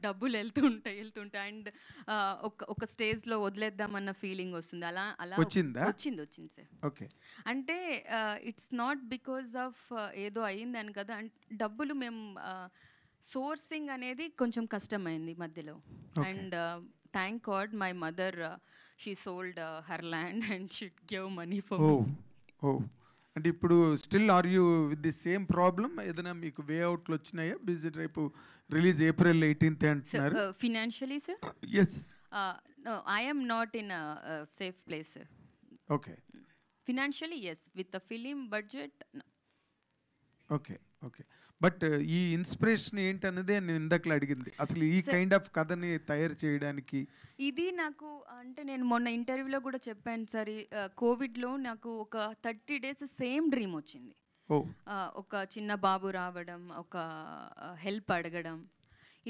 డబ్బులు వెళ్తుంటాయి అండ్ ఒక స్టేజ్లో వదిలేద్దామన్న ఫీలింగ్ వస్తుంది. అలా అలా వచ్చింది సార్. ఓకే, అంటే ఇట్స్ నాట్ బికాజ్ ఆఫ్ ఏదో అయ్యిందని కదా, డబ్బులు మేము సోర్సింగ్ అనేది కొంచెం కష్టమైంది మధ్యలో. And thank god my mother she sold her land and she give money for me. అంటే ఇప్పుడు still are you with the same problem? ఏదైనా మీకు వే అవుట్లు వచ్చినాయా? బిజీ రేపు రిలీజ్ April 18th అంటున్నారు. Financially sir? Yes. I am not in a safe place, sir. Okay. Financially, yes. With the film budget, no. Okay, but ఈ inspiration ఏంటన్నదే నేను ఇందాకలా అడిగింది. అసలు ఈ కైండ్ ఆఫ్ కథని తయారు చేయడానికి ఇది నాకు అంటే నేను మొన్న ఇంటర్వ్యూలో కూడా చెప్పాను సార్, కోవిడ్లో నాకు ఒక 30 days సేమ్ డ్రీమ్ వచ్చింది. ఒక చిన్న బాబు రావడం, ఒక హెల్ప్ అడగడం,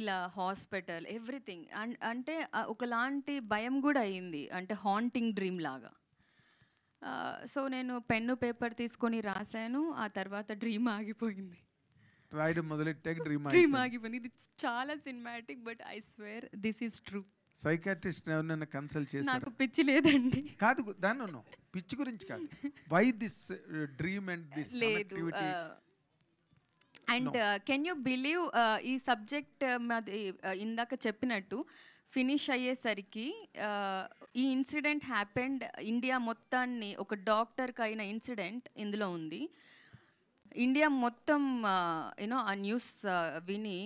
ఇలా హాస్పిటల్ ఎవ్రీథింగ్. అంటే ఒకలాంటి భయం కూడా అయ్యింది, అంటే హాంటింగ్ డ్రీమ్ లాగా. సో నేను పెన్ను పేపర్ తీసుకొని రాశాను, ఆ తర్వాత డ్రీమ్ ఆగిపోయింది. రాయడం మొదలెట్టాక డ్రీమ్ ఆగిపోయింది. ఇది చాలా cinematic, but I swear this is true. Psychiatrist ఎవరైనా కన్సల్ట్ చేసి? నాకు పిచ్చి లేదండి. కాదు, దాని పిచ్చి గురించి కాదు. Why this dream and this connectivity? And can you believe ఈ సబ్జెక్ట్ మాది ఇందాక చెప్పినట్టు ఫినిష్ అయ్యేసరికి ఈ ఇన్సిడెంట్ హ్యాపెండ్ ఇండియా మొత్తాన్ని, ఒక డాక్టర్కి అయిన ఇన్సిడెంట్ ఇందులో ఉంది. ఇండియా మొత్తం యూనో ఆ న్యూస్ విని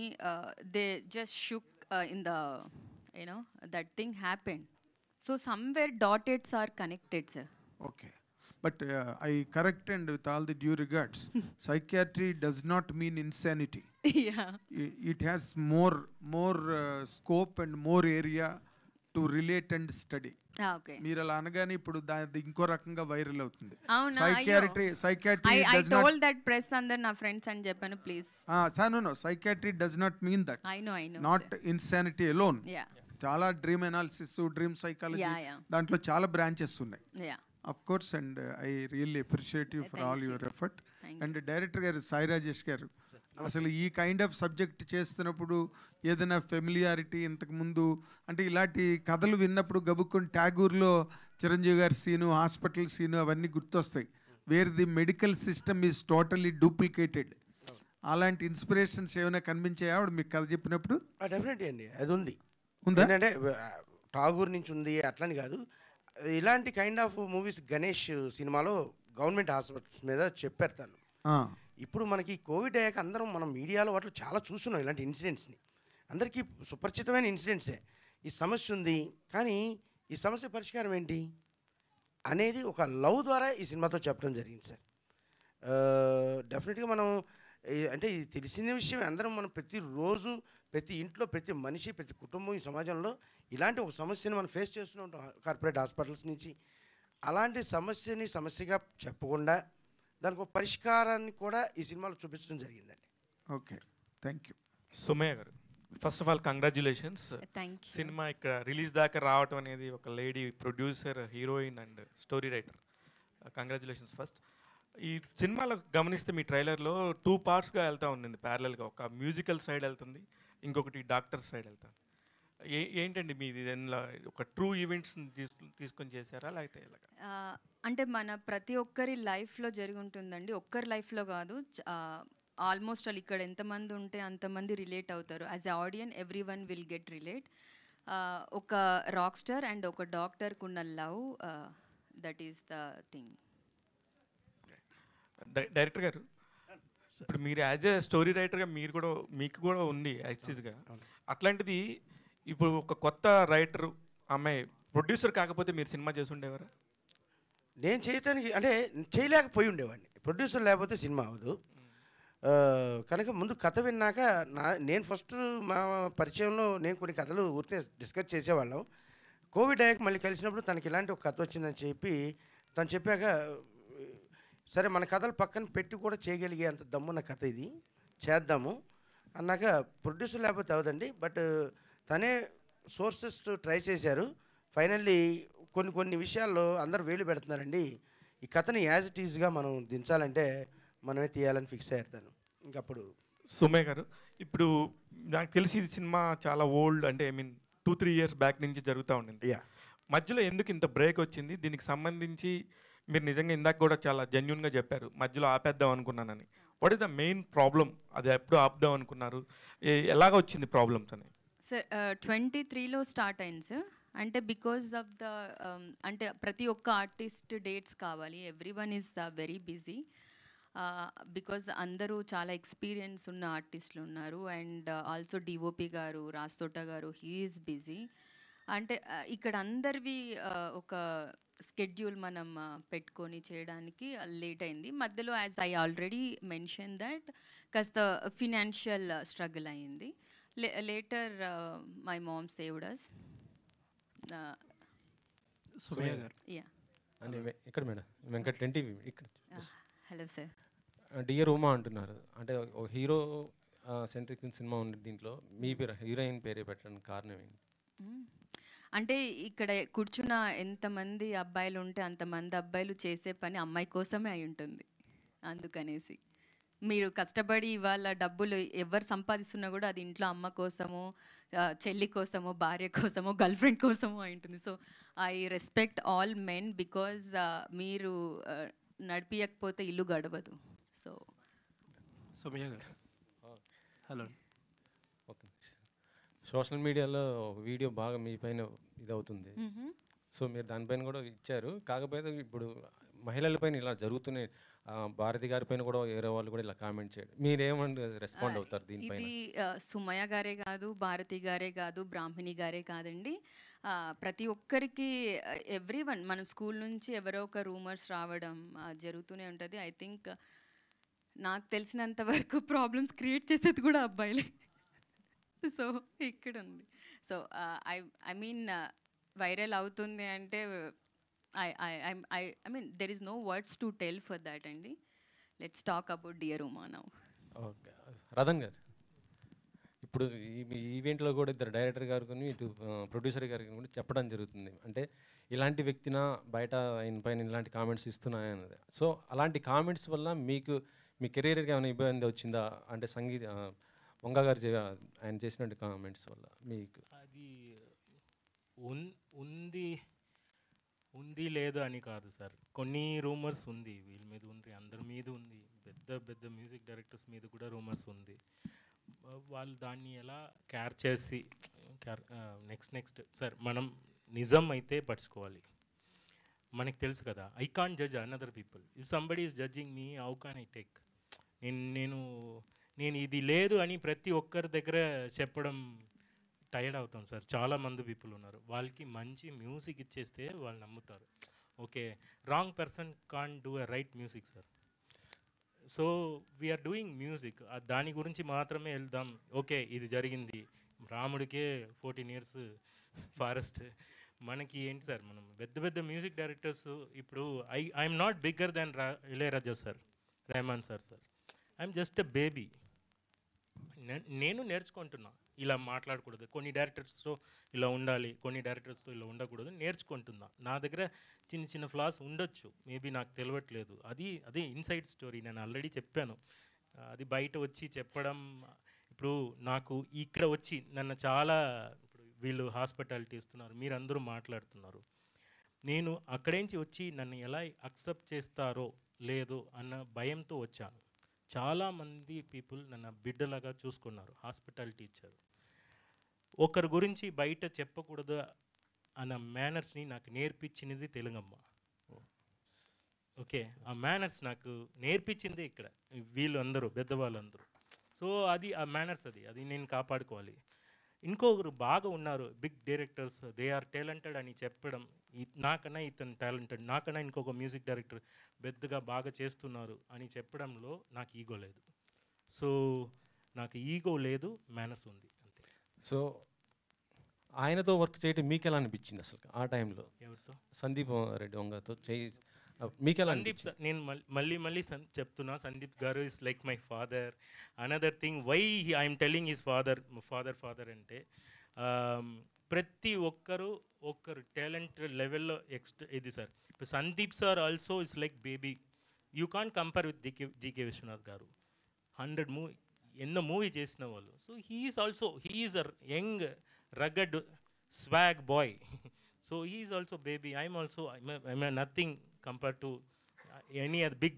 they just shook in the you know that thing happened. So somewhere dots are connected, sir. Okay, but I correct, and with all the due regards, psychiatry does not mean insanity. Yeah, it has more scope and more area to relate and study. Okay. మీరు అలా అనగానే ఇప్పుడు దాని ఇంకో రకంగా viral అవుతుంది. Psychiatry I told that press under నా friends అని చెప్పాను, please. No, psychiatry does not mean that. I know, not sir. Insanity alone. Yeah, చాలా డ్రీమ్ అనాలిసిస్, డ్రీమ్ సైకాలజీ, దాంట్లో చాలా బ్రాంచెస్ ఉన్నాయి. Yeah, of course, and I really appreciate you for all your effort. And director గారు సాయి రాజేష్ గారు, అసలు ఈ kind of subject చేస్తున్నప్పుడు ఏదైనా ఫెమిలియారిటీ ఇంతకు ముందు అంటే ఇలాంటి కథలు విన్నప్పుడు గబుక్కుని ట్యాగూర్లో చిరంజీవి గారి సీను, హాస్పిటల్ సీను అవన్నీ గుర్తొస్తాయి. Wear the medical system is totally duplicated. అలాంటి ఇన్స్పిరేషన్స్ ఏమైనా కనిపించాయా ఆవిడ మీకు కథ చెప్పినప్పుడు? డెఫినెట్లీ అండి, అది ఉందా అంటే ఠాగూర్ నుంచి ఉంది అట్లని కాదు. ఇలాంటి కైండ్ ఆఫ్ మూవీస్ గణేష్ సినిమాలో గవర్నమెంట్ హాస్పిటల్స్ మీద చెప్పారు తను. ఇప్పుడు మనకి కోవిడ్ అయ్యాక అందరం మనం మీడియాలో వాటిలో చాలా చూస్తున్నాం ఇలాంటి ఇన్సిడెంట్స్ని. అందరికీ సుపరిచితమైన ఇన్సిడెంట్సే. ఈ సమస్య ఉంది, కానీ ఈ సమస్య పరిష్కారం ఏంటి అనేది ఒక లవ్ ద్వారా ఈ సినిమాతో చెప్పడం జరిగింది సార్. డెఫినెట్గా మనం అంటే ఇది తెలిసిన విషయం, అందరం మనం ప్రతిరోజు ప్రతి ఇంట్లో ప్రతి మనిషి ప్రతి కుటుంబం ఈ సమాజంలో ఇలాంటి ఒక సమస్యని మనం ఫేస్ చేస్తూనే ఉంటాం కార్పొరేట్ హాస్పిటల్స్ నుంచి. అలాంటి సమస్యని సమస్యగా చెప్పకుండా దానికి ఒక పరిష్కారాన్ని కూడా ఈ సినిమాలో చూపించడం జరిగిందండి. Okay, thank you. సుమయ్య గారు, first of all congratulations. Cinema ఇక్కడ రిలీజ్ దాకా రావటం అనేది ఒక lady producer, heroine and story writer, congratulations first. ఈ సినిమాలో గమనిస్తే మీ ట్రైలర్లో 2 partsగా వెళ్తూ ఉంది ప్యారలల్గా. ఒక మ్యూజికల్ సైడ్ వెళ్తుంది, ఇంకొకటి డాక్టర్ సైడ్ వెళ్తుంది. ఏంటండి మీది ఒక ట్రూ ఈవెంట్స్ తీసుకొని చేశారా లేకపోతే ఎలాగా? అంటే మన ప్రతి ఒక్కరి లైఫ్లో జరిగి ఉంటుందండి, ఒక్కరి లైఫ్లో కాదు. ఆల్మోస్ట్ వాళ్ళు ఇక్కడ ఎంతమంది ఉంటే అంతమంది రిలేట్ అవుతారు. As a audience every one will get relate. ఒక రాక్ స్టార్ అండ్ ఒక డాక్టర్కి ఉన్న love, that is the thing. Director గారు, ఇప్పుడు మీరు యాజ్ ఎ స్టోరీ రైటర్గా మీకు కూడా ఉంది యాక్చువల్గా. అట్లాంటిది ఇప్పుడు ఒక కొత్త రైటర్ అమ్మాయి ప్రొడ్యూసర్ కాకపోతే మీరు సినిమా చేసి ఉండేవారా? నేను చేయటానికి అంటే చేయలేకపోయి ఉండేవాడిని. ప్రొడ్యూసర్ లేకపోతే సినిమా అవ్వదు కనుక ముందు కథ విన్నాక నేను ఫస్ట్ మా పరిచయంలో నేను కొన్ని కథలు ఊరికే డిస్కస్ చేసేవాళ్ళం. కోవిడ్ అయ్యాక మళ్ళీ కలిసినప్పుడు తనకి ఇలాంటి ఒక కథ వచ్చిందని చెప్పి తను చెప్పాక, సరే మన కథలు పక్కన పెట్టి కూడా చేయగలిగే అంత దమ్మున్న కథ ఇది, చేద్దాము అన్నాక ప్రొడ్యూసర్ లేకపోతే అవదండి. బట్ తనే సోర్సెస్ ట్రై చేశారు. ఫైనల్లీ కొన్ని విషయాల్లో అందరూ వేలు పెడుతున్నారండి, ఈ కథని యాజ్ ఇట్ ఈజ్గా మనం దించాలంటే మనమే తీయాలని ఫిక్స్ అయ్యారు తను. ఇంకప్పుడు సుమే గారు, ఇప్పుడు నాకు తెలిసి ఇది సినిమా చాలా ఓల్డ్, అంటే ఐ మీన్ 2-3 years బ్యాక్ నుంచి జరుగుతూ ఉండింది. మధ్యలో ఎందుకు ఇంత బ్రేక్ వచ్చింది? దీనికి సంబంధించి మీరు నిజంగా ఇందాక కూడా చాలా జెన్యున్గా చెప్పారు, మధ్యలో ఆపేద్దాం అనుకున్నానని. What is the main problem? అది ఎప్పుడు ఆపుదాం అనుకున్నారు? ఎలాగ వచ్చింది ప్రాబ్లమ్స్ అని? సార్ 23లో స్టార్ట్ అయింది సార్. అంటే బికాజ్ ఆఫ్ ద అంటే ప్రతి ఒక్క ఆర్టిస్ట్ డేట్స్ కావాలి, every one is very busy. Because అందరూ చాలా ఎక్స్పీరియన్స్ ఉన్న ఆర్టిస్టులు ఉన్నారు. అండ్ ఆల్సో డిఓపి గారు, రాస్తోట గారు, హీ ఈజ్ బిజీ. అంటే ఇక్కడ అందరివి ఒక స్కెడ్యూల్ మనం పెట్టుకొని చేయడానికి లేట్ అయింది. మధ్యలో as I already mention that కాస్త ఫినాన్షియల్ స్ట్రగుల్ అయింది. Later my mom saved us. Sumayya garu, ఇక్కడ మేడం వెంకట్ టీవీ ఇక్కడ. Hello sir. డియర్ ఉమా అంటున్నారు, అంటే ఒక హీరో సెంట్రిక్ సినిమా ఉంది, దీంట్లో మీ పేరు హీరోయిన్ పేరే పెట్టడానికి కారణం ఏంటి? అంటే ఇక్కడ కూర్చున్న ఎంతమంది అబ్బాయిలు ఉంటే అంతమంది అబ్బాయిలు చేసే పని అమ్మాయి కోసమే అయి ఉంటుంది. అందుకనేసి మీరు కష్టపడి ఇవాళ డబ్బులు ఎవరు సంపాదిస్తున్నా కూడా అది ఇంట్లో అమ్మ కోసమో, చెల్లి కోసమో, భార్య కోసమో, గర్ల్ ఫ్రెండ్ కోసమో అయి ఉంటుంది. So I respect all men because మీరు నడిపియకపోతే ఇల్లు గడవదు. సో సుమయ్య గారు, హలో. ఓకే, సోషల్ మీడియాలో వీడియో బాగా మీ పైన ఇదవుతుంది. సో మీరు దానిపైన కూడా ఇచ్చారు. కాకపోతే ఇప్పుడు మహిళలపైన ఇలా జరుగుతున్నాయి, భారతి గారి పైన కూడా వేరే వాళ్ళు కూడా ఇలా కామెంట్ చేయడం, మీరేమని రెస్పాండ్ అవుతారు దీనిపైన? ఇది సుమయ్య గారే కాదు, భారతి గారే కాదు, బ్రాహ్మణి గారే కాదండి, ప్రతి ఒక్కరికి ఎవ్రీవన్ మన స్కూల్ నుంచి ఎవరో ఒక రూమర్స్ రావడం జరుగుతూనే ఉంటుంది. ఐ థింక్ నాకు తెలిసినంత వరకు ప్రాబ్లమ్స్ క్రియేట్ చేసేది కూడా అబ్బాయిలే. సో ఇక్కడ ఉంది. సో ఐ మీన్ వైరల్ అవుతుంది అంటే I mean there is no words to tell for that అండి. Let's talk about Dear Uma now. Okay, Ratan garu, ఇప్పుడు ఈ ఈవెంట్లో కూడా ఇద్దరు డైరెక్టర్ గారు కానీ ఇటు ప్రొడ్యూసర్ గారికి కూడా చెప్పడం జరుగుతుంది, అంటే ఇలాంటి వ్యక్తిన బయట ఆయన పైన ఇలాంటి కామెంట్స్ ఇస్తున్నాయన్నది. సో అలాంటి కామెంట్స్ వల్ల మీకు మీ కెరీర్కి ఏమైనా ఇబ్బంది వచ్చిందా? అంటే వంగ గారు ఆయన చేసినట్టు కామెంట్స్ వల్ల మీకు అది ఉంది లేదు అని కాదు సార్. కొన్ని రూమర్స్ ఉంది, వీళ్ళ మీద ఉంది, అందరి మీద ఉంది, పెద్ద పెద్ద మ్యూజిక్ డైరెక్టర్స్ మీద కూడా రూమర్స్ ఉంది. వాళ్ళు దాన్ని ఎలా క్యార్ చేసి నెక్స్ట్ సార్ మనం నిజం అయితే పట్టుకోవాలి. మనకు తెలుసు కదా, I can't judge another people. If somebody is judging me, how can I take? నేను ఇది లేదు అని ప్రతి ఒక్కరి దగ్గర చెప్పడం టైర్డ్ అవుతాం సార్. చాలామంది పీపుల్ ఉన్నారు, వాళ్ళకి మంచి మ్యూజిక్ ఇచ్చేస్తే వాళ్ళు నమ్ముతారు. Okay, wrong person can't do a right music sir. So we are doing music, దాని గురించి మాత్రమే వెళ్దాం. ఓకే, ఇది జరిగింది, రాముడికే 14 years ఫారెస్ట్. మనకి ఏంటి సార్, మనం పెద్ద పెద్ద మ్యూజిక్ డైరెక్టర్స్ ఇప్పుడు I'm not bigger than Ilaiyaraaja sir, Rahman sir. I'm just a baby. నేను నేర్చుకుంటున్నా, ఇలా మాట్లాడకూడదు, కొన్ని డైరెక్టర్స్తో ఇలా ఉండాలి, కొన్ని డైరెక్టర్స్తో ఇలా ఉండకూడదు, నేర్చుకుంటున్నా. నా దగ్గర చిన్న చిన్న ఫ్లాస్ ఉండొచ్చు, మేబీ నాకు తెలియట్లేదు. అదే ఇన్సైడ్ స్టోరీ, నేను ఆల్రెడీ చెప్పాను. అది బయట వచ్చి చెప్పడం, ఇప్పుడు నాకు ఇక్కడ వచ్చి నన్ను చాలా, ఇప్పుడు వీళ్ళు హాస్పిటాలిటీ ఇస్తున్నారు, మీరందరూ మాట్లాడుతున్నారు, నేను అక్కడేంచి వచ్చి నన్ను ఎలా అక్సెప్ట్ చేస్తారో లేదో అన్న భయంతో వచ్చాను. చాలామంది పీపుల్ నన్ను బిడ్డలాగా చూసుకున్నారు, హాస్పిటాలిటీ ఇచ్చారు. ఒకరి గురించి బయట చెప్పకూడదు అన్న మేనర్స్ని నాకు నేర్పించినది తెలుగమ్మ. ఓకే, ఆ మేనర్స్ నాకు నేర్పించిందే ఇక్కడ వీళ్ళు అందరూ, పెద్దవాళ్ళందరూ. సో అది ఆ మేనర్స్, అది నేను కాపాడుకోవాలి. ఇంకొకరు బాగా ఉన్నారు, big directors, they are talented అని చెప్పడం, నాకన్నా ఇతను టాలెంటెడ్, నాకన్నా ఇంకొక మ్యూజిక్ డైరెక్టర్ పెద్దగా బాగా చేస్తున్నారు అని చెప్పడంలో నాకు ఈగో లేదు. సో నాకు ఈగో లేదు, మేనర్స్ ఉంది అంతే. సో ఆయనతో వర్క్ చేయడం మీకు ఎలా అనిపించింది అసలు ఆ టైంలో? ఎవరితో? సందీప్ రెడ్డి వంగతో మీకు ఎలా? సందీప్ సార్, నేను మళ్ళీ చెప్తున్నా, Sandeep garu is like my father. Another thing why I'm telling his father అంటే ప్రతి ఒక్కరు టాలెంట్ లెవెల్లో ఇది సార్. ఇప్పుడు Sandeep sir also is like baby. You can't compare with GK Viswanath garu. 100 ఎన్నో మూవీ చేసిన వాళ్ళు. So he's a young rugged swag boy. So he's also baby. I'm also I'm nothing compare to any other big